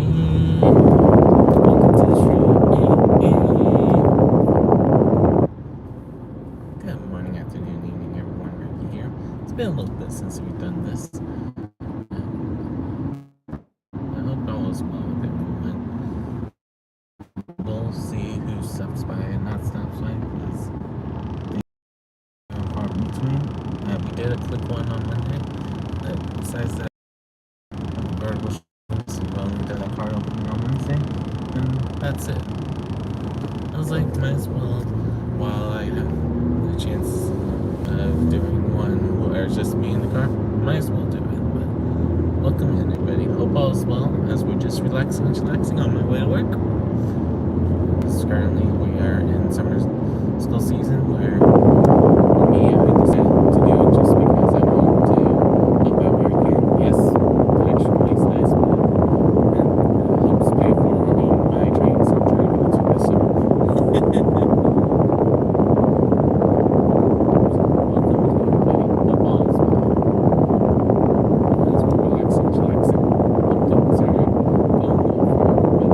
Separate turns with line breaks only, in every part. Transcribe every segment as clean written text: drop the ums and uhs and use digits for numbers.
Welcome to the stream. Good morning, afternoon, evening, everyone. Rhypi here. It's been a little bit since we've done this. I hope all is well with everyone. We'll see who stops by and not stops by because they are far between. We did a quick one on Monday, but besides that, we've only done a card opening on Wednesday, and that's it. I was like, might as well, while I have the chance of doing one where it's just me in the car, might as well do it. But welcome in, everybody. Hope all is well as we're just relaxing and chillaxing on my way to work. Currently, we are in summer school season where I decided to do it just because I want to help out where I can. Yes, the extra money's nice, but it helps pay for my trains I'm trying to go to this summer. Welcome in, everybody. Hope all is well. As we're relaxing, chillaxing. Hope things are going well for everybody.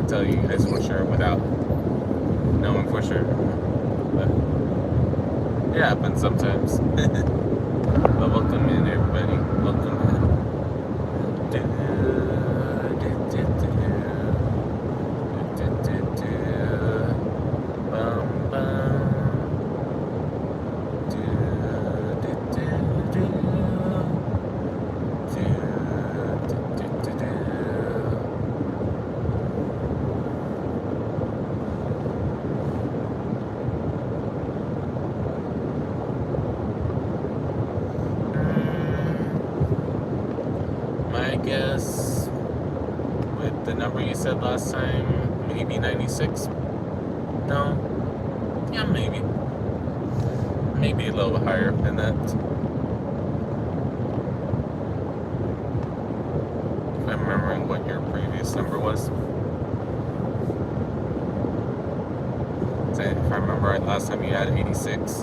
Tell you guys for sure without knowing for sure. But it happens sometimes. But welcome in, everybody. Welcome in. Guess with the number you said last time, maybe 96. No, yeah, maybe a little bit higher than that. previous number was. So if I remember right, last time you had 86. So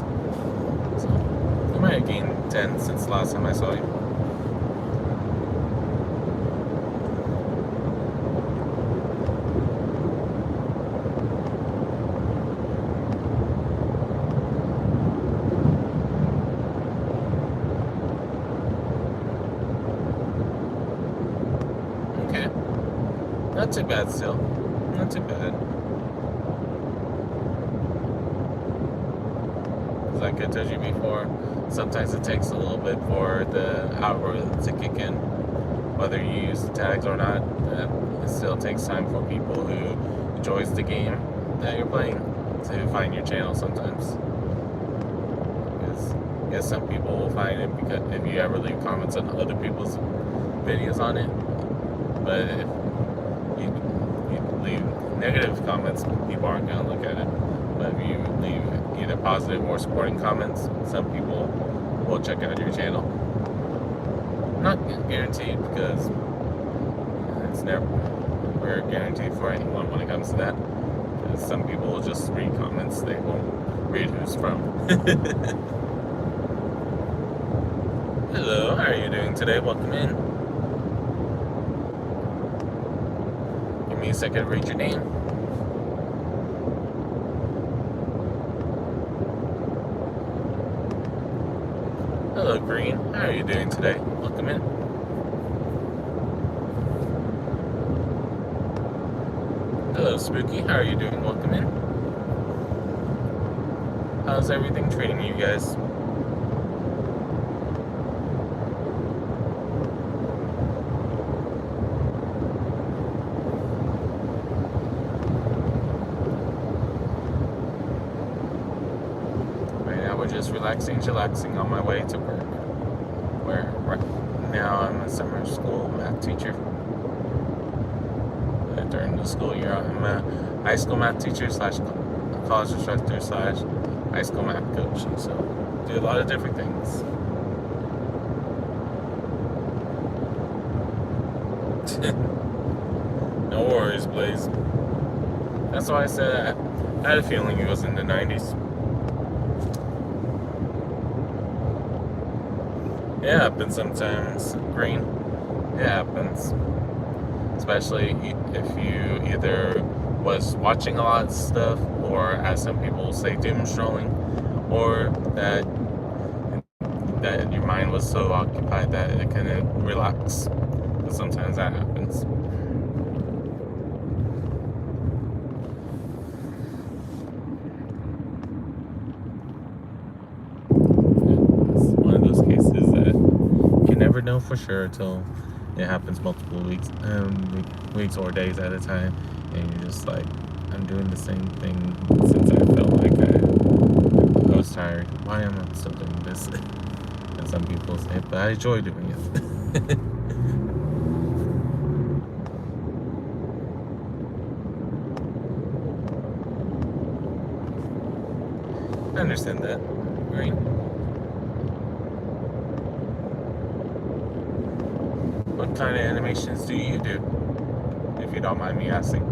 you might have gained 10 since the last time I saw you. Okay. Not too bad still. Not too bad. Like I told you before, sometimes it takes a little bit for the algorithm to kick in. Whether you use the tags or not, it still takes time for people who enjoys the game that you're playing to find your channel sometimes. Because I guess some people will find it because if you ever leave comments on other people's videos on it. But if you leave negative comments, people aren't going to look at it. But if you leave either positive or supporting comments, some people will check out your channel. Not guaranteed, because it's never guaranteed for anyone when it comes to that. Because some people will just read comments, they won't read who's from. Hello, how are you doing today? Welcome in. Give me a second to read your name. Hello, Green. How are you doing today? Welcome in. Hello, Spooky. How are you doing? Welcome in. How's everything treating you guys? Right now we're just relaxing, chillaxing on my way to work. Where right now I'm a summer school math teacher. During the school year, I'm a high school math teacher slash college instructor slash high school math coach. So do a lot of different things. No worries, Blaze. That's why I said I had a feeling it was in the 90s. It happens sometimes, Green. It happens. Especially if you either was watching a lot of stuff, or as some people say, doom scrolling, or that your mind was so occupied that it couldn't relax. But sometimes that happens. It's one of those cases that you can never know for sure until it happens multiple weeks or days at a time, and you're just like, I'm doing the same thing since I felt like I was tired. Why am I still doing this? And some people say, but I enjoy doing it. I understand that, right? What kind of animations do you do, if you don't mind me asking?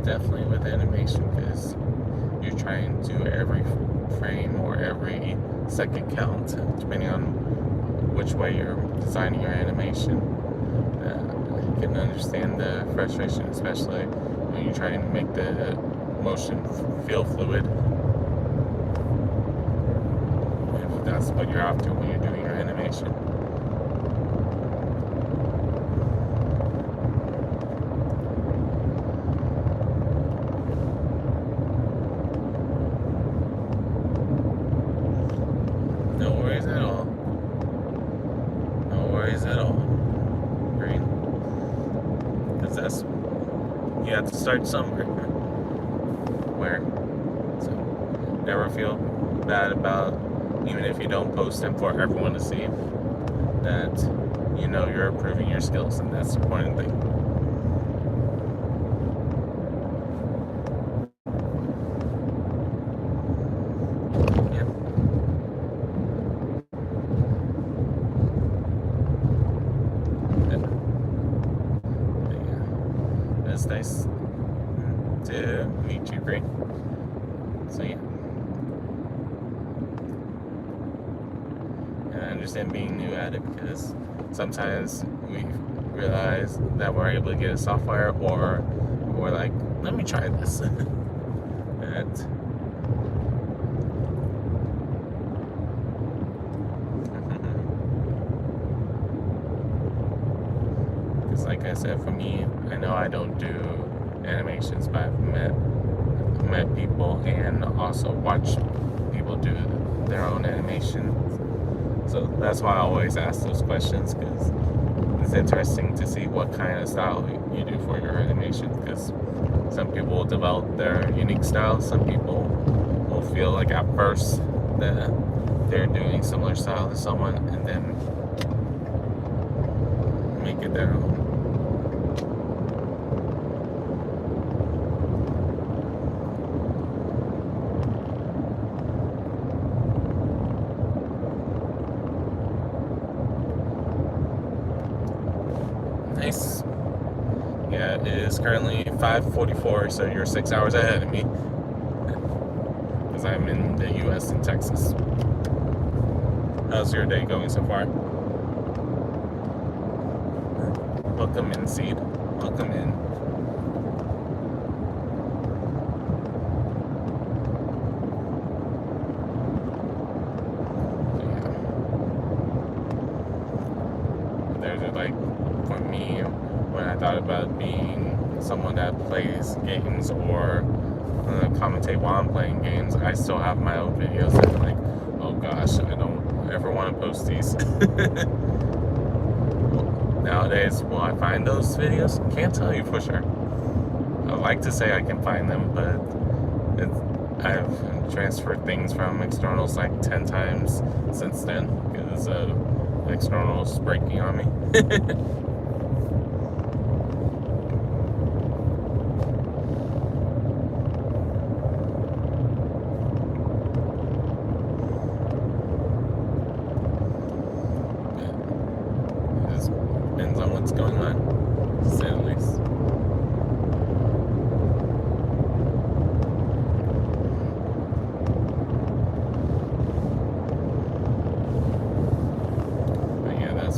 Definitely with animation, because you're trying to every frame or every second count, depending on which way you're designing your animation. You can understand the frustration, especially when you're trying to make the motion feel fluid. If that's what you're after when you're doing your animation. No worries at have to start somewhere. Where? So never feel bad about, even if you don't post them for everyone to see, that you know you're improving your skills, and that's the important thing. Yeah. It's nice to meet you, Green. So yeah. And I understand being new at it, because sometimes we realize that we're able to get a software, or we're like, let me try this. And because like I said, for me, I know I don't do animations, but I've met people and also watch people do their own animations. So that's why I always ask those questions, because it's interesting to see what kind of style you do for your animations, because some people will develop their unique style. Some people will feel like at first that they're doing similar style to someone and then make it their own. Nice. Yeah, it is currently 5:44, so you're 6 hours ahead of me, because I'm in the U.S. and Texas. How's your day going so far? Welcome in, Seed. Welcome in. Like, for me, when I thought about being someone that plays games or commentate while I'm playing games, I still have my own videos that I'm like, oh gosh, I don't ever want to post these. Nowadays, will I find those videos? Can't tell you for sure. I'd like to say I can find them, but I've transferred things from externals like 10 times since then, because externals breaking on me. It just depends on what's going on, to say the least.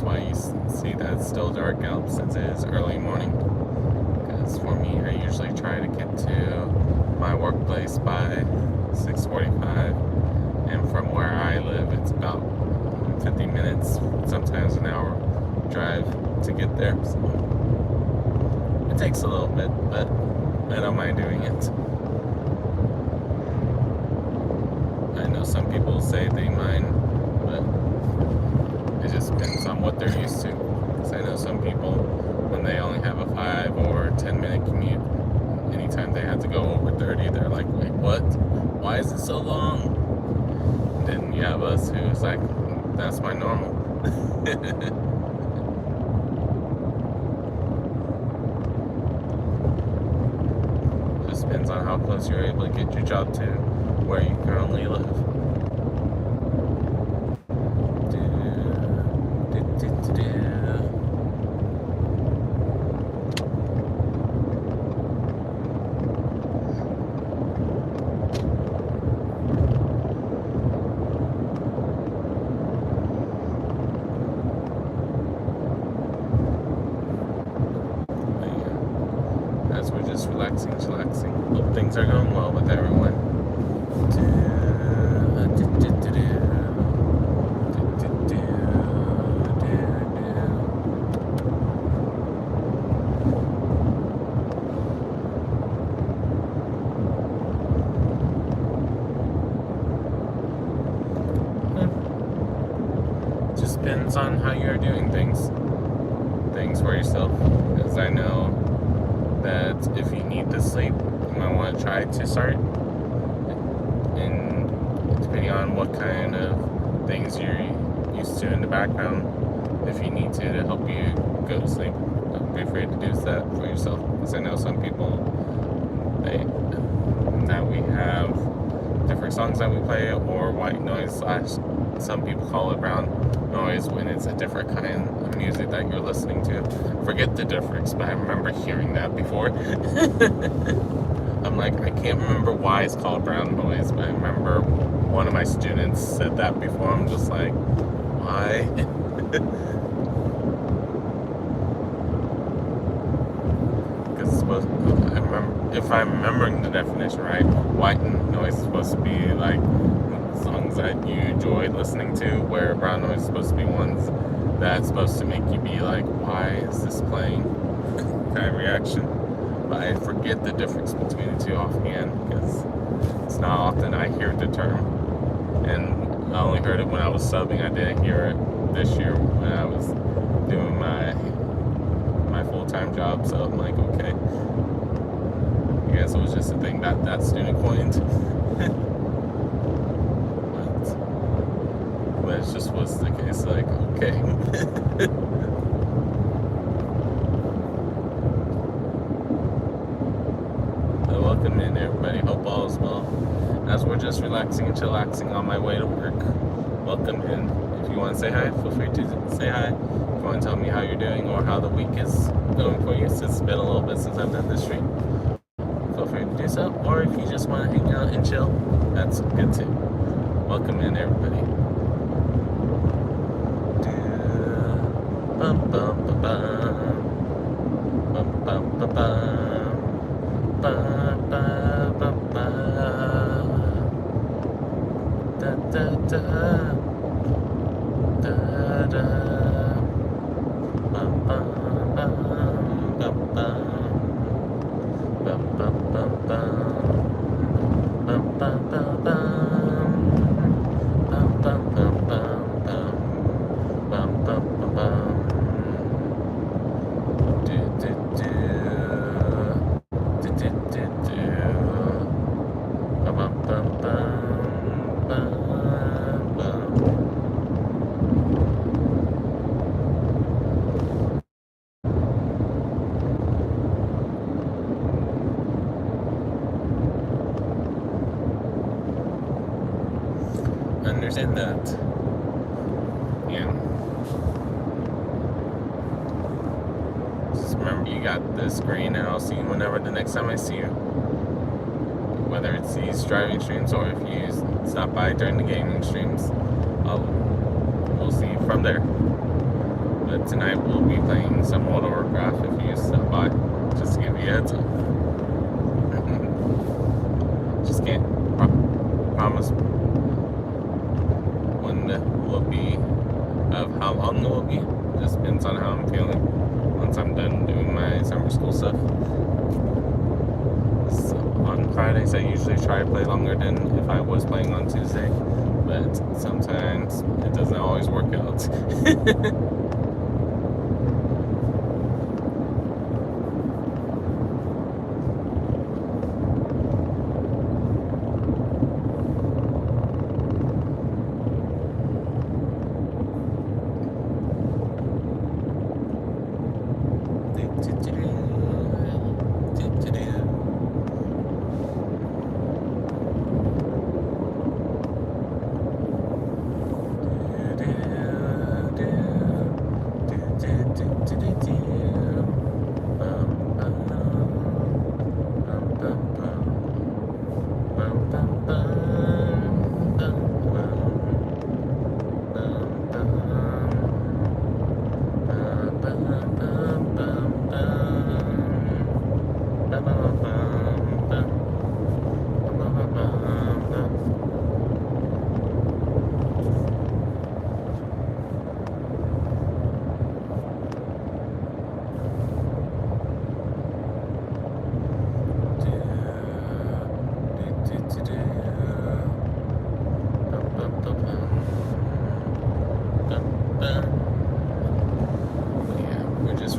Why you see that it's still dark out, since it is early morning. Because for me, I usually try to get to my workplace by 6:45, and from where I live, it's about 50 minutes, sometimes an hour drive to get there. So it takes a little bit, but I don't mind doing it. I know some people say they mind, but it just depends on what they're used to. Because I know some people, when they only have a 5 or 10-minute commute, anytime they have to go over 30, they're like, wait, what? Why is it so long? And then you have us who's like, that's my normal. Just depends on how close you're able to get your job to where you currently live. As we're just relaxing, chillaxing. Hope things are going well with everyone. Just depends on how you're doing things for yourself. Because I know that if you need to sleep, you might want to try to start. And depending on what kind of things you're used to in the background, if you need to help you go to sleep, don't be afraid to do that for yourself. Because I know some people, that we have different songs that we play, or white noise slash, some people call it brown noise when it's a different kind of music that you're listening to. Forget the difference, but I remember hearing that before. I'm like, I can't remember why it's called brown noise, but I remember one of my students said that before. I'm just like, why? Because I remember, if I'm remembering the definition right, white noise is supposed to be like songs that you enjoy listening to, where brown noise is supposed to be ones that's supposed to make you be like, why is this playing? Kind of reaction. But I forget the difference between the two offhand, because it's not often I hear the term. And I only heard it when I was subbing. I didn't hear it this year when I was doing my full-time job. So I'm like, okay. I guess it was just a thing that student coined. but it just was the case. Like, okay. Welcome in, everybody. Hope all is well. As we're just relaxing and chillaxing on my way to work, welcome in. If you want to say hi, feel free to say hi. If you want to tell me how you're doing or how the week is going for you, since it's been a little bit since I've done this stream, feel free to do so. Or if you just want to hang out and chill, that's good too. Welcome in, everybody. Bum, bum, bum, bum. Bum, bum, bum, bum. Ba, ba, ba, ba. Da, da, da. Da, da. Bum, bum, bum, bum, bum. Bum, bum, bum, bum. Bum, bum, bum, bum. Bum, bum, bum, bum, bum. Bum, bum, bum, bum. Do, do, do. Understand that. Yeah. Just remember, you got the screen, and I'll see you whenever the next time I see you. Whether it's these driving streams or if you stop by during the gaming streams, we'll see you from there. But tonight we'll be playing some World of Warcraft if you stop by, just to give you a heads up. Just can't promise when will be, of how long it will be. Just depends on how I'm feeling once I'm done doing my summer school stuff. So on Fridays I usually try to play longer than if I was playing on Tuesday, but sometimes it doesn't always work out.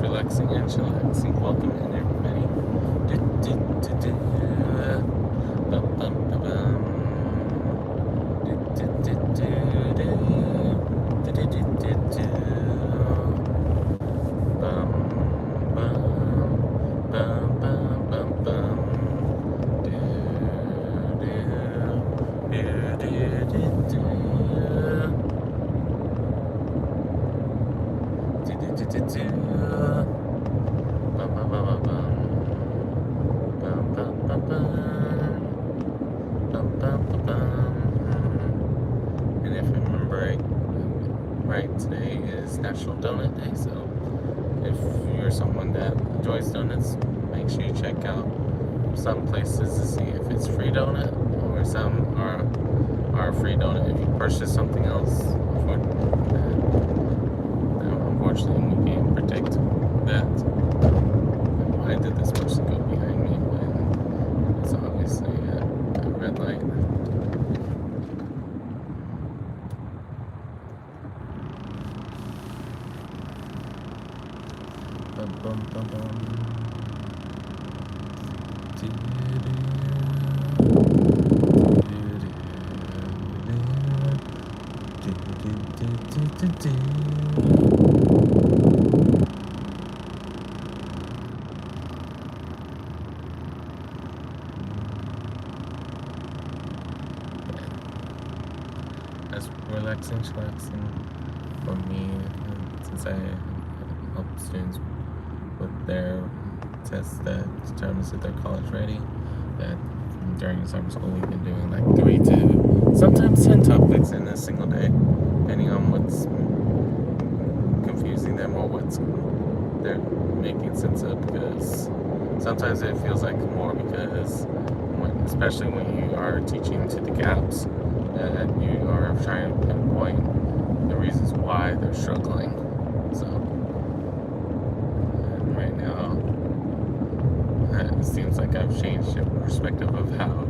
Relaxing and chillaxing. Welcome in, everybody. And if I remember right, today is National Donut Day, so if you're someone that enjoys donuts, make sure you check out some places to see if it's free donut, or some are free donut if you purchase something else. Unfortunately, we can't predict that. Why did this person go behind me when it's obviously a red light? Bum, bum, bum. That's relaxing, chillaxing for me, since I help students with their tests that determines if they're college ready. That during summer school we've been doing like 3 to sometimes 10 topics in a single day, depending on what's confusing them or what's they're making sense of, because sometimes it feels like more because especially when you are teaching to the gaps, that you are trying to pinpoint the reasons why they're struggling. So right now it seems like I've changed the perspective of how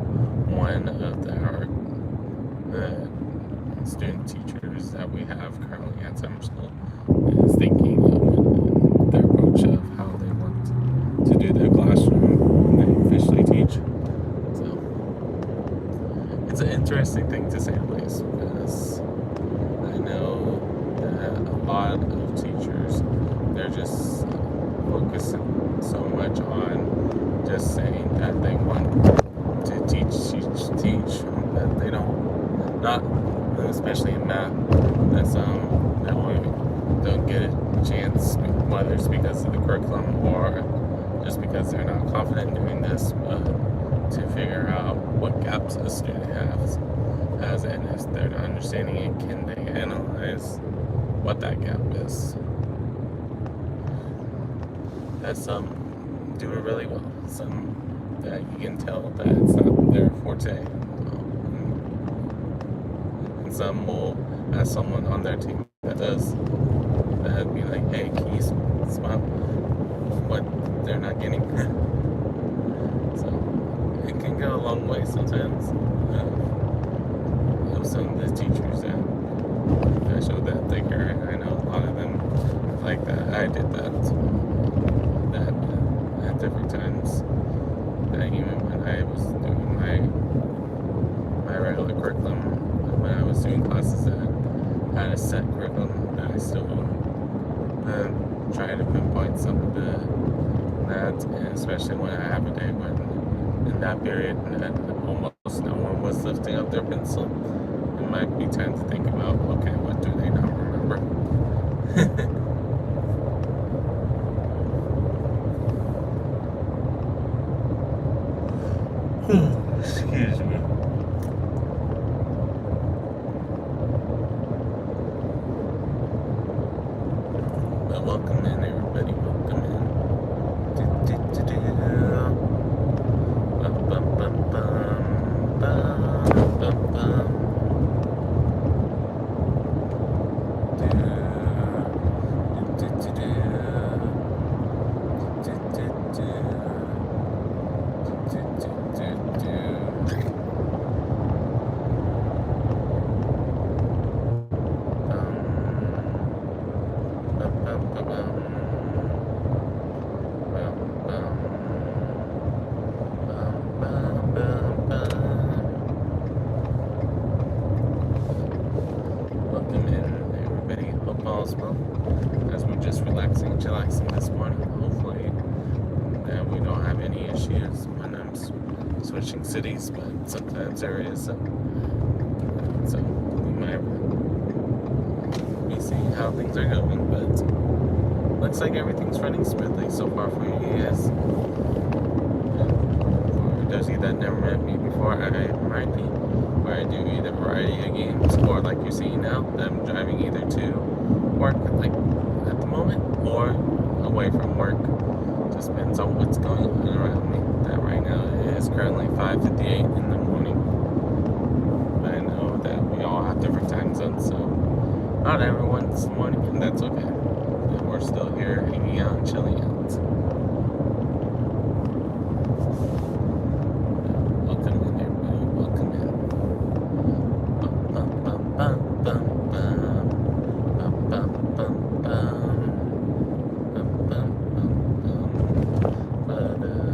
one of the student teachers that we have currently at summer school is thinking of their approach of how they want to do their classroom when they officially teach. So it's an interesting thing to say the least, because I know that a lot of teachers, they're just focusing so much on just saying that they want to teach, that they not, especially in math, that's that we don't get a chance, whether it's because of the curriculum or just because they're not confident in doing this, to figure out what gaps a student has, and if they're not understanding it, can they analyze what that gap is? That's some do it really well. Some that you can tell that it's not their forte. And some will have someone on their team that does that, be like, hey, can you spot what they're not getting? So it can go a long way sometimes. Some of the teachers that I showed that thinker, and I know a lot of them like that. I did that at different times. That even when I was doing my regular curriculum, when I was doing classes that had a set curriculum, that I still try to pinpoint some of that, and especially when I have a day when in that period that almost no one was lifting up their pencil. It might be time to think about, okay, what do they not remember? Excuse me. But welcome in, everybody. Welcome in. Bum, bum, bum, bum, bum, bum, bum. all is well. As we're just relaxing, chillaxing this morning. Hopefully, we don't have any issues when I'm switching cities, but sometimes there is. So we might be seeing how things are going, but looks like everything's running smoothly so far for you guys. For those of you that never met me before, I am Rhypi, where I do either variety of games or like you're seeing now, I'm driving either to work like at the moment or away from work. Just depends on what's going on around me. That right now it is currently 5:58 in the morning. But I know that we all have different time zones, so not everyone's morning, and that's okay. And we're still here hanging out and chilling out. Welcome in, everybody. Welcome in. Bum, bum, bum, bum, bum, bum. Bum, bum, bum, bum. Bum, bum, bum, bum. Ba-dum.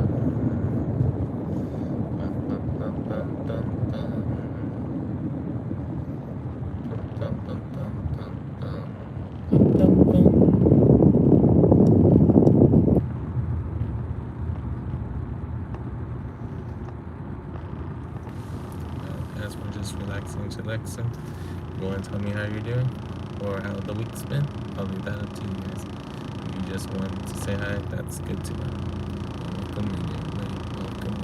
Bum, bum, bum, bum, bum, bum. Bum, bum, bum, bum, bum. Bum, bum, bum. As we're just relaxing, chillaxing, you want to tell me how you're doing or how the week's been? I'll leave that up to you guys. If you just want to say hi, that's good to know. Welcome in, everybody. Welcome in.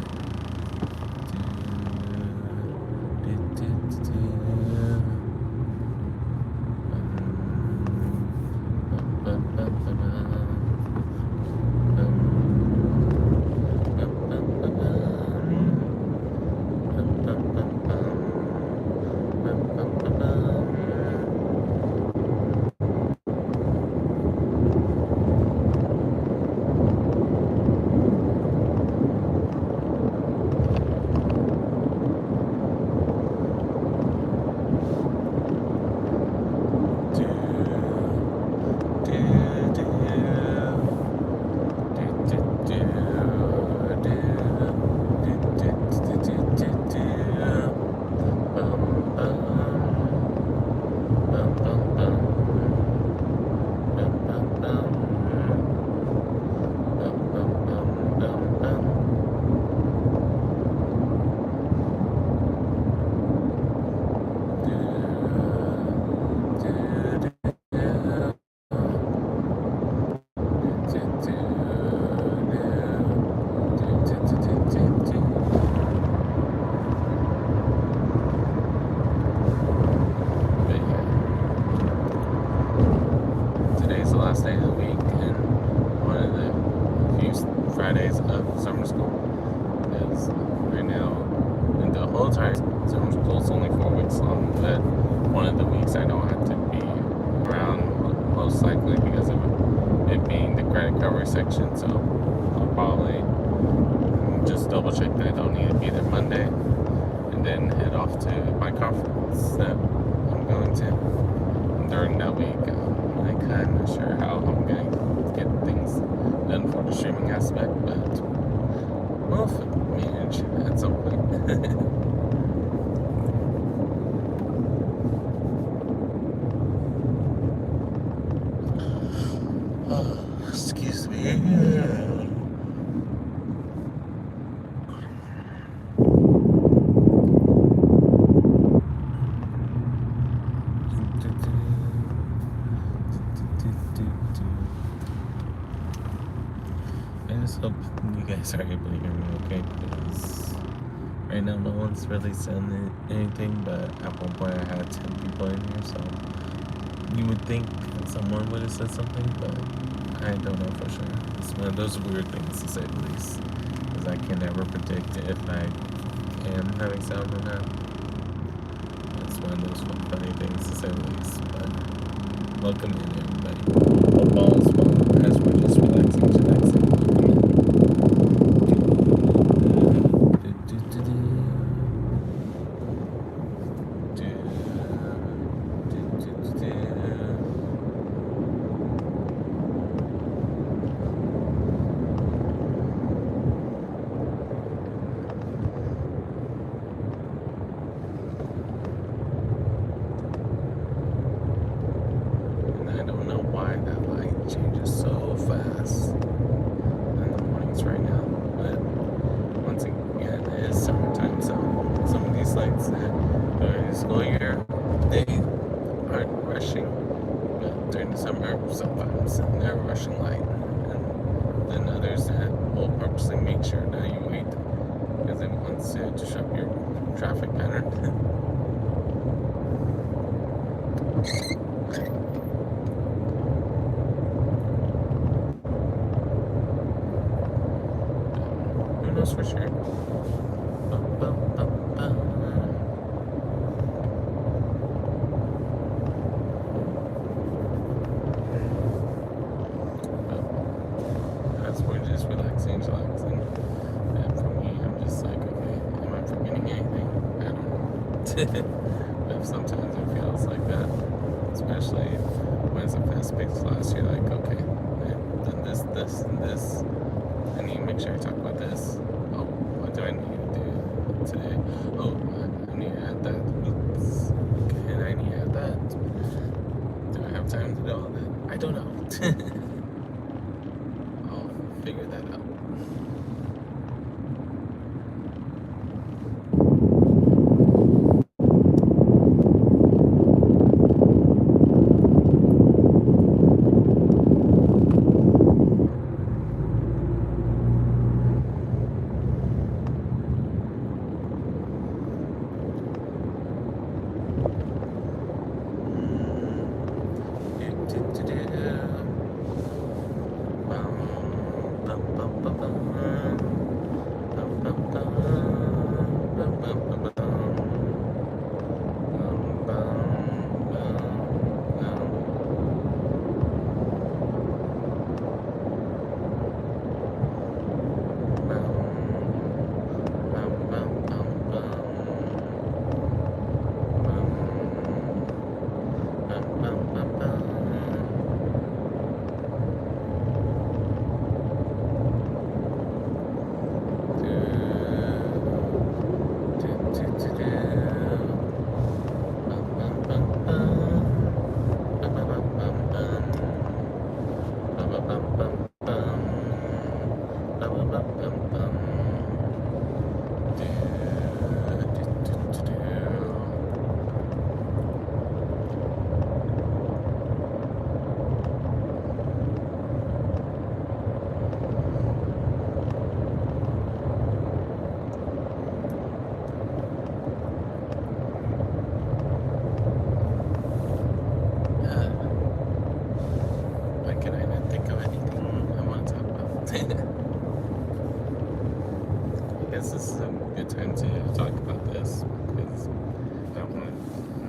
Today's the last day of the week and one of the few Fridays of summer school. Because right now, in the whole time, summer school is only 4 weeks long, but one of the weeks I don't have to be around, most likely because of it being the credit recovery section. So I'll probably just double check that I don't need to be there Monday and then head off to my conference that I'm going to. And during that week, I'm kind of sure how I'm going to get things done for the streaming aspect, but we'll manage at some point. Oh, excuse me. I just hope you guys are able to hear me okay, because right now no one's really saying anything, but at one point I had 10 people in here, so you would think someone would have said something, but I don't know for sure. It's one of those weird things, to say the least, because I can never predict if I am having sound or not. It's one of those funny things, to say the least, but welcome in, everybody. Hope all is well as we're just relaxing, chillaxing. changes so fast in the mornings right now. But once again, it is summertime, so some of these lights that during the school year, they aren't rushing. But during the summer, sometimes they're rushing light. And then others that will purposely make sure that you wait because it wants to disrupt your traffic pattern. Who knows for sure? Bum, bum, bum, bum. As we're just relaxing. And for me, I'm just like, okay, am I forgetting anything? I don't know. But sometimes it feels like that, especially when it's a fast-paced class. You're like, okay, I've done this, and this. I need to make sure I talk about this. Oh, what do I need to do today? Oh, I need to add that. Oops. Okay, and I need to add that. Do I have time to do all that? I don't know. I'll figure that out. This is a good time to talk about this because I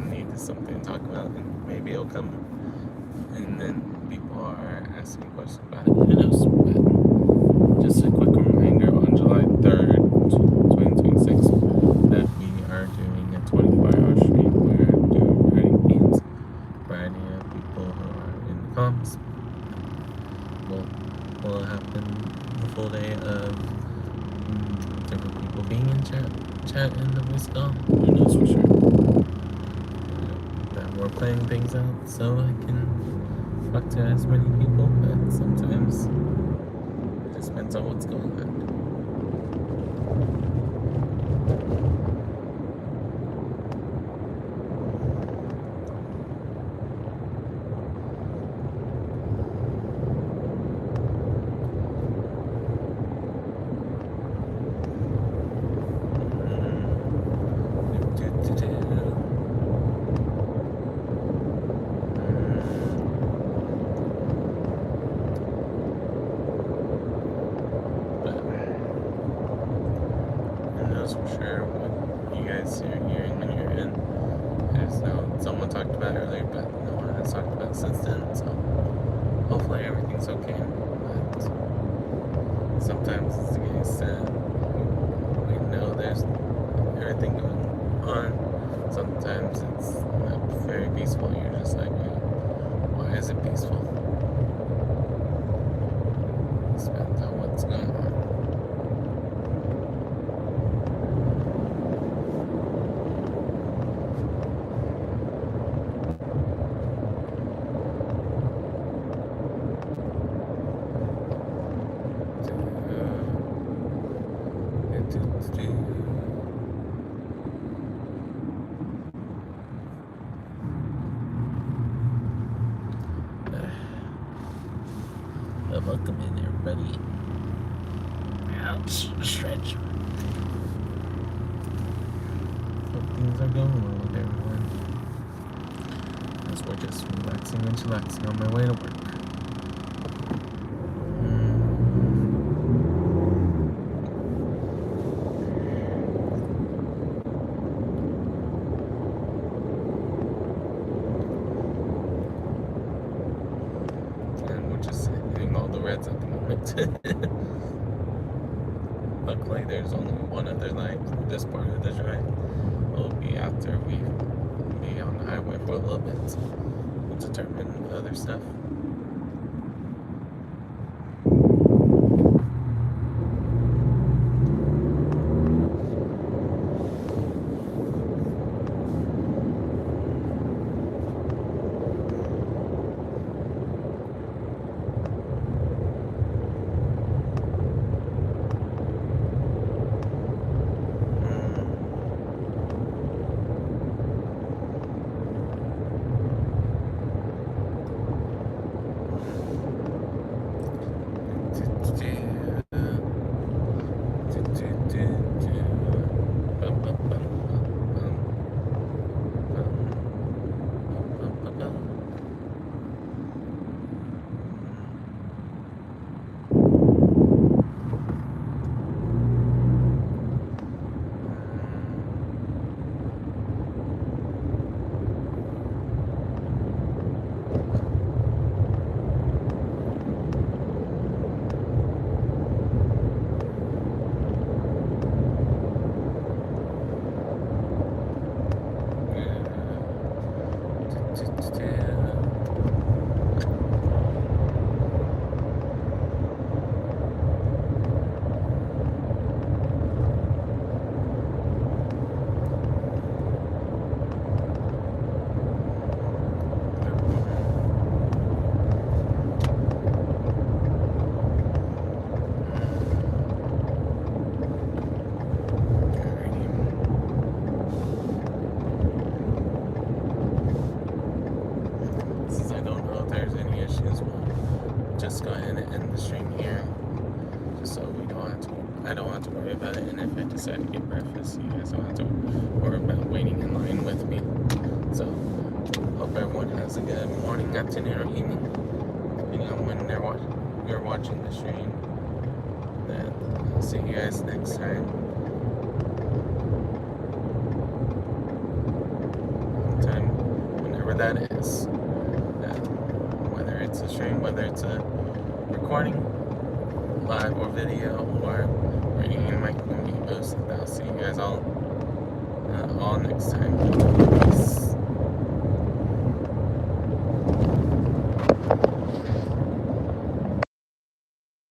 need something to talk about, and maybe it'll come, and then people are asking questions about it. Who knows? But just a quick reminder: on July 3rd, 2026, that we are doing a 24-hour stream where I'm doing writing games, variety of people who are in the comms. Will happen the full day of different people being in chat in the voice call. Who knows for sure? That we're playing things out so I can talk to as many people, but sometimes it just depends on what's going on. For sure what you guys are hearing when you're in. There's someone talked about earlier, but no one has talked about since then, so hopefully everything's okay. But sometimes it's the case that we know there's everything going on. Sometimes it's not very peaceful. You're just like, why is it peaceful? It depends on what's going on. But welcome in, everybody. Ouch, stretch. Hope things are going well with everyone. As we're just relaxing and chillaxing on my way to work. Just hitting all the reds at the moment. Luckily, there's only one other light for this part of the drive. It'll be after we be on the highway for a little bit. We'll determine the other stuff. Just go ahead and end the stream here, just so I don't have to worry about it. And if I decide to get breakfast, you guys don't have to worry about waiting in line with me. So, hope everyone has a good morning, afternoon, or evening, depending on when you're watching the stream. Then I'll see you guys next time. Whenever that is. Whether it's a stream, whether it's a recording, live or video, or reading in my community post. I'll see you guys all next time. Peace.